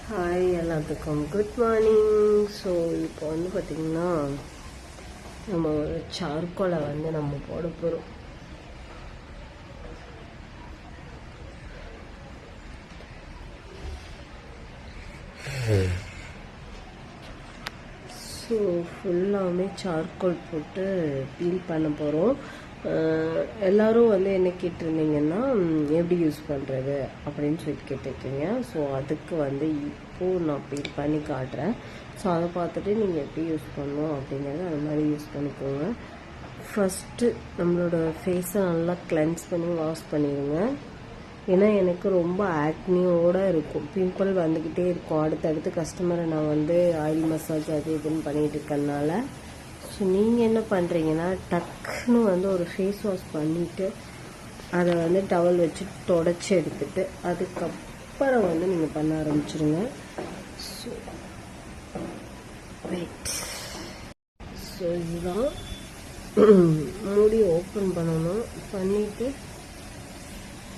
Hi எல்லாத்துக்கும் good morning. So இப்போ வந்து பார்த்திங்கன்னா நம்ம ஒரு சார்கோலை வந்து நம்ம போட போகிறோம். ஸோ ஃபுல்லாகவே சார்கோல் போட்டு பீல் பண்ண போகிறோம். எல்லோரும் வந்து என்ன கேட்டிருந்தீங்கன்னா எப்படி யூஸ் பண்ணுறது அப்படின்னு சொல்லி கேட்டிருக்கீங்க. ஸோ அதுக்கு வந்து இப்போது நான் பீல் பண்ணி காட்டுறேன். ஸோ அதை பார்த்துட்டு நீங்கள் எப்படி யூஸ் பண்ணணும் அப்படிங்கிறது அது மாதிரி யூஸ் பண்ணிக்கோங்க. ஃபஸ்ட்டு நம்மளோட ஃபேஸை நல்லா கிளென்ஸ் பண்ணி வாஷ் பண்ணிடுங்க. ஏன்னா எனக்கு ரொம்ப ஆக்னியோடு இருக்கும், பிம்பிள் வந்துக்கிட்டே இருக்கும். அடுத்தடுத்து கஸ்டமரை நான் வந்து ஆயில் மசாஜ் அது இதுன்னு பண்ணிகிட்டு இருக்கறனால ஸோ நீங்கள் என்ன பண்ணுறீங்கன்னா டக்குன்னு வந்து ஒரு ஃபேஸ் வாஷ் பண்ணிவிட்டு அதை வந்து டவல் வச்சு தொடச்சி எடுத்துட்டு அதுக்கப்புறம் வந்து நீங்கள் பண்ண ஆரம்பிச்சிருங்க. ஸோ ரைட், ஸோ இதுதான் மூடி ஓப்பன் பண்ணணும். பண்ணிவிட்டு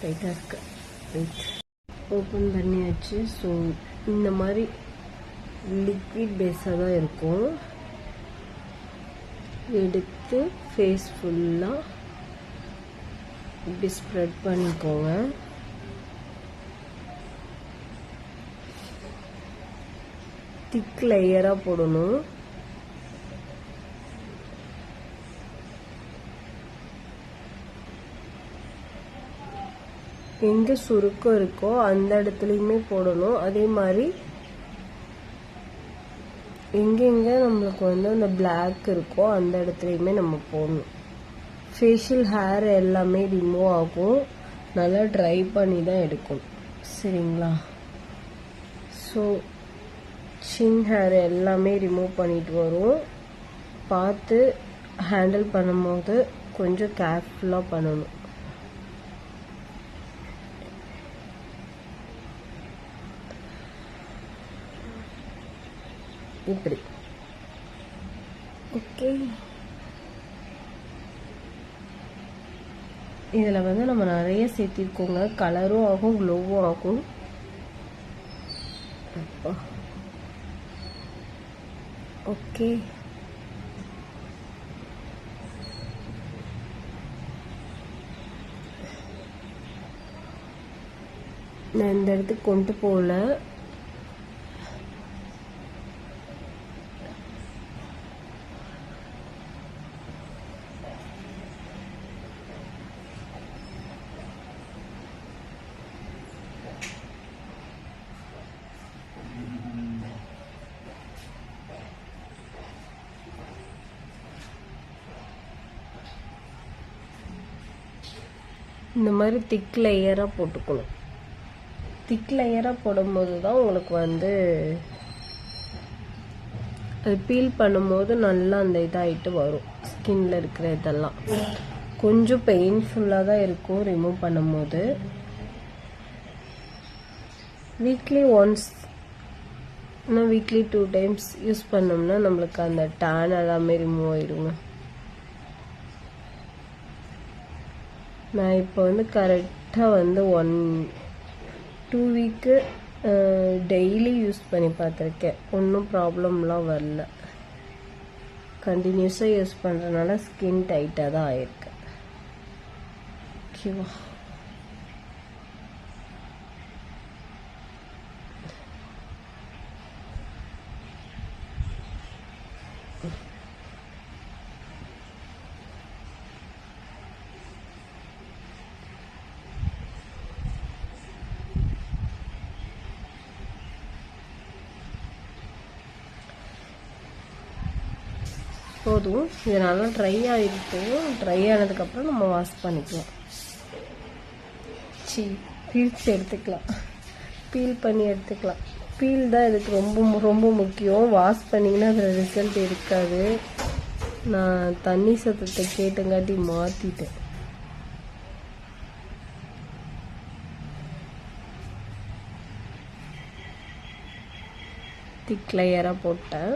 ரைட்டாக இருக்கு, ரைட் ஓப்பன் பண்ணியாச்சு. ஸோ இந்த மாதிரி லிக்விட் பேஸாக தான் இருக்கும். எடுத்து ஃபேஸ் ஃபுல்லாக இப்படி ஸ்ப்ரெட் பண்ணிக்கோங்க. திக் லேயராக போடணும். எங்கே சுருக்கம் இருக்கோ அந்த இடத்துலையுமே போடணும். அதே மாதிரி எங்கெங்கே நம்மளுக்கு வந்து அந்த பிளாக் இருக்கோ அந்த இடத்துலையுமே நம்ம போடணும். ஃபேஷியல் ஹேர் எல்லாமே ரிமூவ் ஆகும். நல்லா ட்ரை பண்ணி தான் எடுக்கும், சரிங்களா? ஸோ சின் ஹேர் எல்லாமே ரிமூவ் பண்ணிட்டு வரும். பார்த்து ஹேண்டில் பண்ணும்போது கொஞ்சம் கேர்ஃபுல்லாக பண்ணணும். இப்படி ஓகே. இதில் வந்து நம்ம நிறைய சேர்த்திருக்கோங்க. கலரும் ஆகும், க்ளோவும் ஆகும். ஓகே, நான் இந்த இடத்துக்கு கொண்டு போகல. இந்த மாதிரி திக் லேயராக போட்டுக்கணும். திக் லேயராக போடும்போது தான் உங்களுக்கு வந்து அது பீல் பண்ணும்போது நல்லா அந்த இதாகிட்டு வரும். ஸ்கின்ல இருக்கிற இதெல்லாம் கொஞ்சம் பெயின்ஃபுல்லாக தான் இருக்கும் ரிமூவ் பண்ணும்போது. Weekly once weekly 2 times use பண்ணோம்னா நம்மளுக்கு அந்த டேன் எல்லாமே ரிமூவ் ஆகிடுங்க. நான் இப்போ வந்து கரெக்டாக வந்து 1-2 வீக்கு டெய்லி யூஸ் பண்ணி பார்த்துருக்கேன். ஒன்றும் ப்ராப்ளம்லாம் வரல. கண்டினியூஸாக யூஸ் பண்ணுறதுனால ஸ்கின் டைட்டாக தான் ஆயிருக்கு. ஓகேவா? போதும். இது நல்லா ட்ரை ஆகிருக்கும். ட்ரை ஆனதுக்கப்புறம் நம்ம வாஷ் பண்ணிக்கலாம். பீல்ஸ் எடுத்துக்கலாம், பீல் பண்ணி எடுத்துக்கலாம். பீல் தான் இதுக்கு ரொம்ப ரொம்ப முக்கியம். வாஷ் பண்ணிங்கன்னா அதில் ரிசல்ட் இருக்காது. நான் தண்ணி சத்தத்தை கேட்டுங்காட்டி மாற்றிட்டேன். திக் லேயராக போட்டேன்.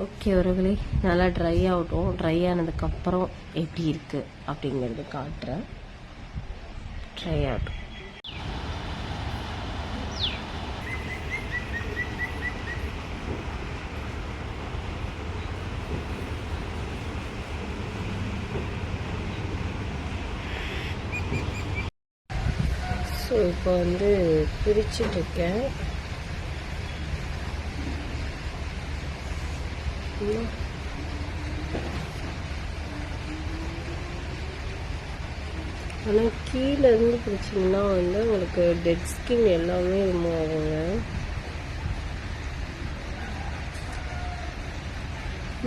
ஓகே உறவுகளே, நல்லா ட்ரை ஆகட்டும். ட்ரை ஆனதுக்கப்புறம் எப்படி இருக்குது அப்படிங்கிறது காட்டுறேன். ட்ரை ஆகட்டும். ஸோ இப்போ வந்து பிரிச்சுட்ருக்கேன். ஆனால் கீழே இருந்து பிடிச்சிங்கன்னா வந்து உங்களுக்கு டெட் ஸ்கின் எல்லாமே ரிமூவ் ஆகுங்க.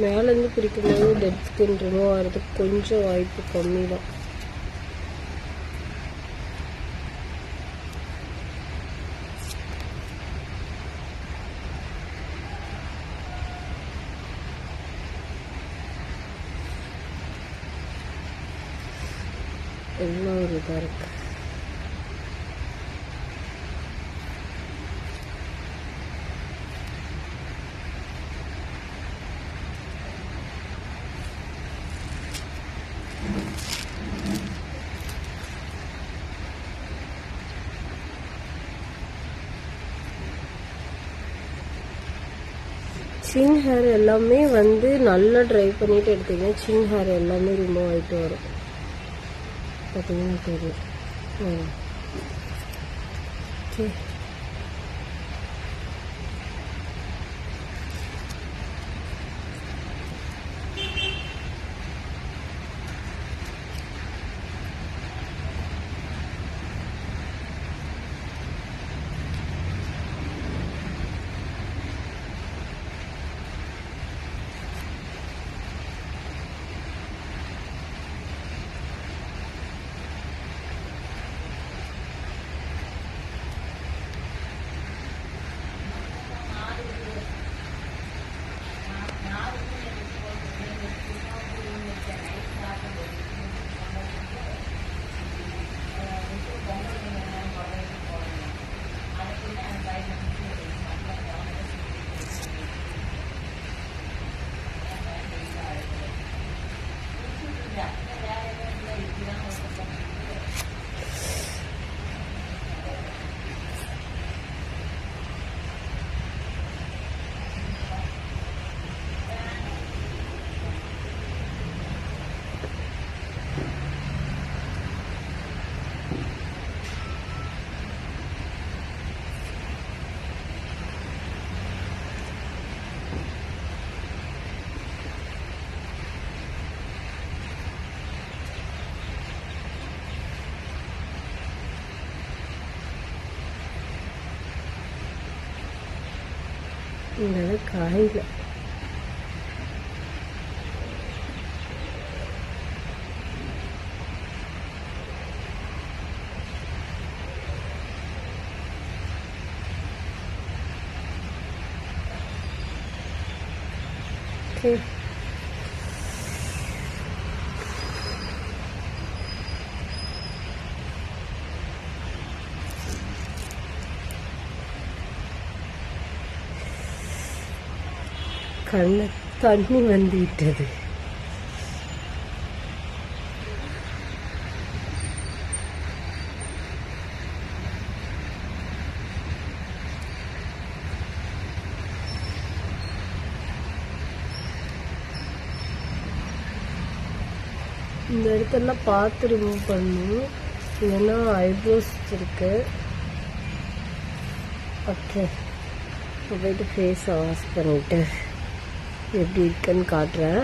மேலேருந்து பிடிக்கும்போது டெட் ஸ்கின் ரிமூவ் ஆகிறதுக்கு கொஞ்சம் வாய்ப்பு கம்மி தான். எல்லாம் ஒரு இதாக இருக்கு. சின் ஹேர் எல்லாமே வந்து நல்லா ட்ரை பண்ணிட்டு எடுத்தீங்கன்னா சின் ஹேர் எல்லாமே ரிமூவ் ஆகிட்டு வரும். பார்த்தீங்கன்னா தெரியும். ஓகே, இந்த காயில ஓகே. கண்ணு தண்ணி வந்து விட்டது. இந்த இடத்தெல்லாம் பார்த்து ரிமூவ் பண்ணணும், இல்லைன்னா ஐப்ரோஸ் இருக்கு. ஓகே, போயிட்டு ஃபேஸை வாஷ் பண்ணிட்டு எப்படி இருக்குன்னு காட்டுறேன்.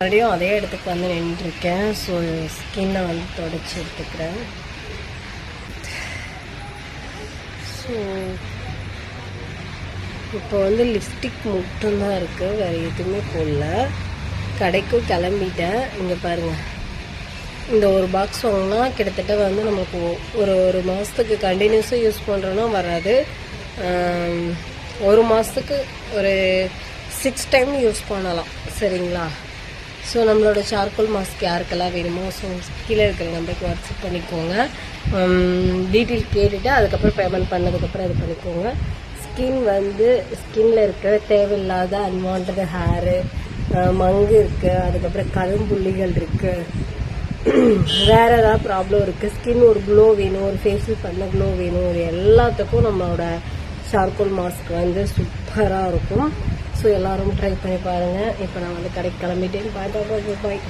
மறுபடியும் அதே இடத்துக்கு வந்து நின்றுருக்கேன். ஸோ ஸ்கின்னை வந்து தொடச்சி எடுத்துக்கிறேன். ஸோ இப்போ வந்து லிப்ஸ்டிக் மட்டும்தான் இருக்குது, வேறு எதுவுமே போடல. கடைக்கும் கிளம்பிட்டேன். இங்கே பாருங்கள், இந்த ஒரு பாக்ஸ் வாங்கினா கிட்டத்தட்ட வந்து நமக்கு ஒரு மாதத்துக்கு கண்டினியூஸாக யூஸ் பண்ணுறோன்னா வராது. ஒரு மாதத்துக்கு ஒரு 6 டைம் யூஸ் பண்ணலாம், சரிங்களா? ஸோ நம்மளோட சார்கோல் மாஸ்க் யாருக்கெல்லாம் வேணுமோ ஸோ கீழே இருக்கிற நம்பருக்கு வாட்ஸ்அப் பண்ணிக்கோங்க. டீட்டெயில் கேட்டுட்டு அதுக்கப்புறம் பேமெண்ட் பண்ணதுக்கப்புறம் இது பண்ணிக்கோங்க. ஸ்கின்ல இருக்கிற தேவையில்லாத அன்வான்ட் ஹேரு, மங்கு இருக்குது, அதுக்கப்புறம் கரும்புள்ளிகள் இருக்குது, வேறு ஏதாவது ப்ராப்ளம் இருக்குது, ஸ்கின் ஒரு க்ளோ வேணும், ஒரு ஃபேஷியல் பண்ண க்ளோ வேணும், ஒரு எல்லாத்துக்கும் நம்மளோட சார்கோல் மாஸ்க் வந்து சூப்பராக இருக்கும். ஸோ எல்லாரும் ட்ரை பண்ணி பாருங்கள். இப்போ நான் வந்து கடைக்கு கிளம்பிட்டேன். பாய் பாய் பாய் பாய்.